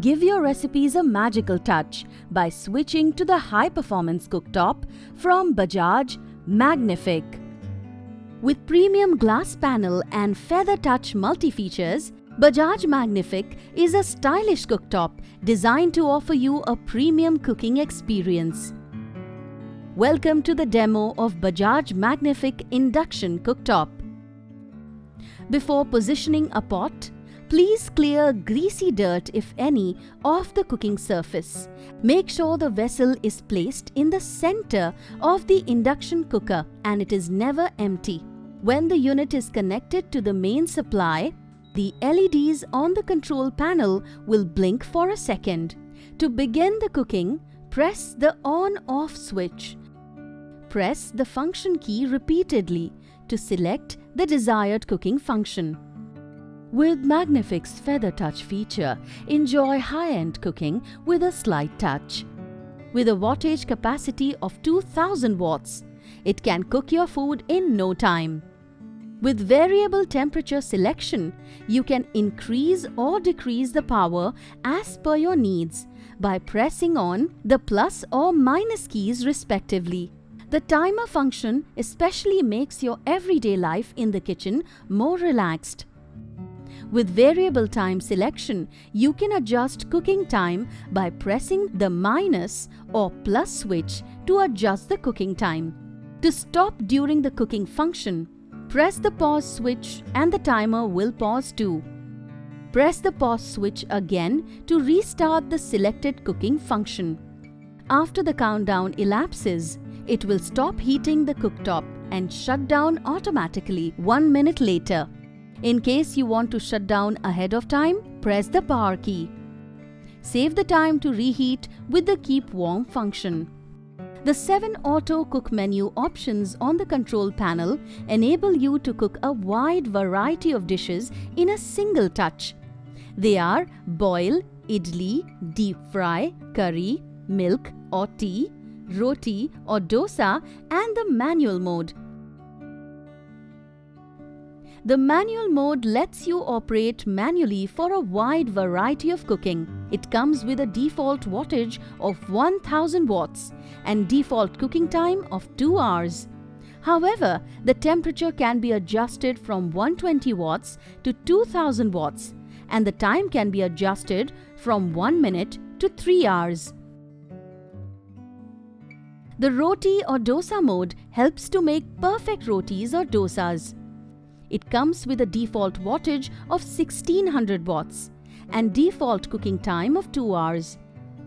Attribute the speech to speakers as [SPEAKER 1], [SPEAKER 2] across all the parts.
[SPEAKER 1] Give your recipes a magical touch by switching to the high-performance cooktop from Bajaj Magnific. With premium glass panel and feather touch multi-features, Bajaj Magnific is a stylish cooktop designed to offer you a premium cooking experience. Welcome to the demo of Bajaj Magnific Induction Cooktop. Before positioning a pot, please clear greasy dirt, if any, off the cooking surface. Make sure the vessel is placed in the center of the induction cooker and it is never empty. When the unit is connected to the main supply, the LEDs on the control panel will blink for a second. To begin the cooking, press the on-off switch. Press the function key repeatedly to select the desired cooking function. With Magnific's Feather Touch feature, enjoy high-end cooking with a slight touch. With a wattage capacity of 2000 watts, it can cook your food in no time. With variable temperature selection, you can increase or decrease the power as per your needs by pressing on the plus or minus keys respectively. The timer function especially makes your everyday life in the kitchen more relaxed. With variable time selection, you can adjust cooking time by pressing the minus or plus switch to adjust the cooking time. To stop during the cooking function, press the pause switch and the timer will pause too. Press the pause switch again to restart the selected cooking function. After the countdown elapses, it will stop heating the cooktop and shut down automatically 1 minute later. In case you want to shut down ahead of time, press the power key. Save the time to reheat with the keep warm function. The 7 auto cook menu options on the control panel enable you to cook a wide variety of dishes in a single touch. They are boil, idli, deep fry, curry, milk or tea, roti or dosa, and the manual mode. The manual mode lets you operate manually for a wide variety of cooking. It comes with a default wattage of 1000 watts and default cooking time of 2 hours. However, the temperature can be adjusted from 120 watts to 2000 watts and the time can be adjusted from 1 minute to 3 hours. The roti or dosa mode helps to make perfect rotis or dosas. It comes with a default wattage of 1600 watts and default cooking time of 2 hours.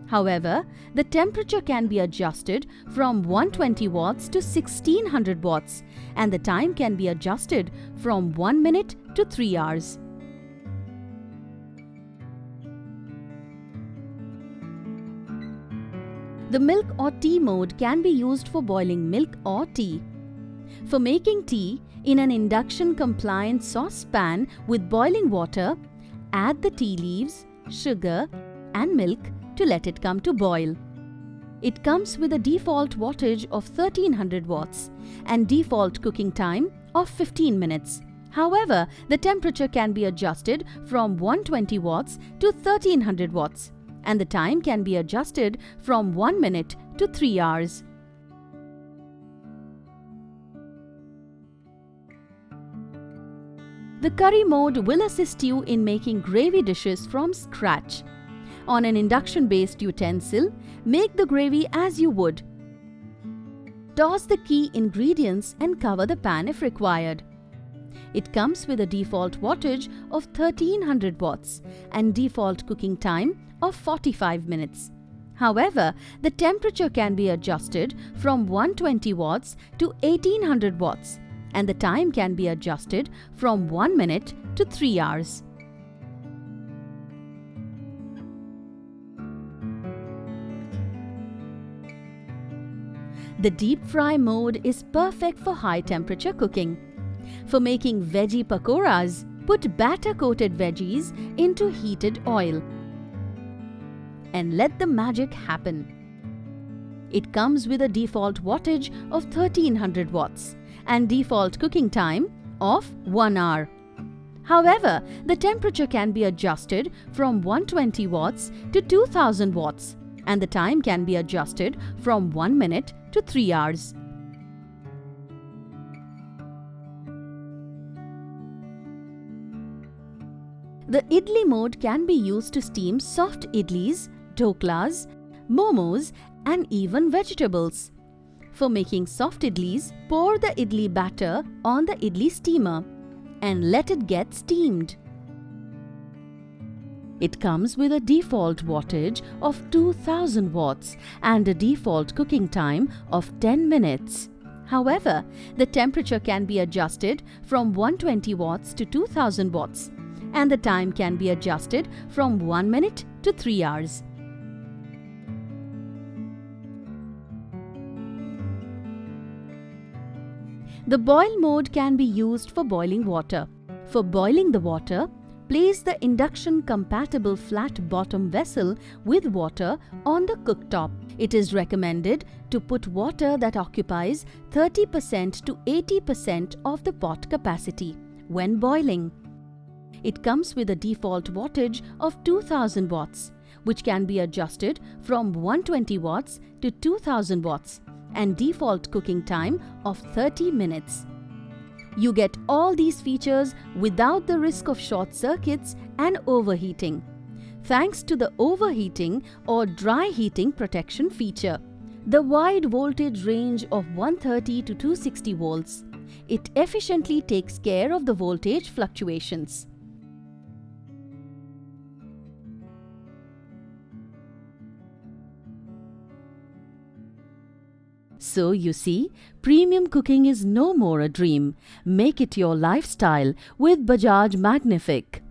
[SPEAKER 1] However, the temperature can be adjusted from 120 watts to 1600 watts and the time can be adjusted from 1 minute to 3 hours. The milk or tea mode can be used for boiling milk or tea. For making tea, in an induction-compliant saucepan with boiling water, add the tea leaves, sugar and milk to let it come to boil. It comes with a default wattage of 1300 watts and default cooking time of 15 minutes. However, the temperature can be adjusted from 120 watts to 1300 watts and the time can be adjusted from 1 minute to 3 hours. The curry mode will assist you in making gravy dishes from scratch. On an induction-based utensil, make the gravy as you would. Toss the key ingredients and cover the pan if required. It comes with a default wattage of 1300 watts and default cooking time of 45 minutes. However, the temperature can be adjusted from 120 watts to 1800 watts and the time can be adjusted from 1 minute to 3 hours. The deep fry mode is perfect for high temperature cooking. For making veggie pakoras, put batter-coated veggies into heated oil and let the magic happen. It comes with a default wattage of 1300 watts and default cooking time of 1 hour. However, the temperature can be adjusted from 120 watts to 2000 watts, and the time can be adjusted from 1 minute to 3 hours. The idli mode can be used to steam soft idlis, dhoklas, momos, and even vegetables. For making soft idlis, pour the idli batter on the idli steamer and let it get steamed. It comes with a default wattage of 2000 watts and a default cooking time of 10 minutes. However, the temperature can be adjusted from 120 watts to 2000 watts, and the time can be adjusted from 1 minute to 3 hours. The boil mode can be used for boiling water. For boiling the water, place the induction-compatible flat-bottom vessel with water on the cooktop. It is recommended to put water that occupies 30% to 80% of the pot capacity when boiling. It comes with a default wattage of 2000 watts, which can be adjusted from 120 watts to 2000 watts, and default cooking time of 30 minutes. You get all these features without the risk of short circuits and overheating, thanks to the overheating or dry heating protection feature. The wide voltage range of 130 to 260 volts. It efficiently takes care of the voltage fluctuations. So you see, premium cooking is no more a dream. Make it your lifestyle with Bajaj Magnific.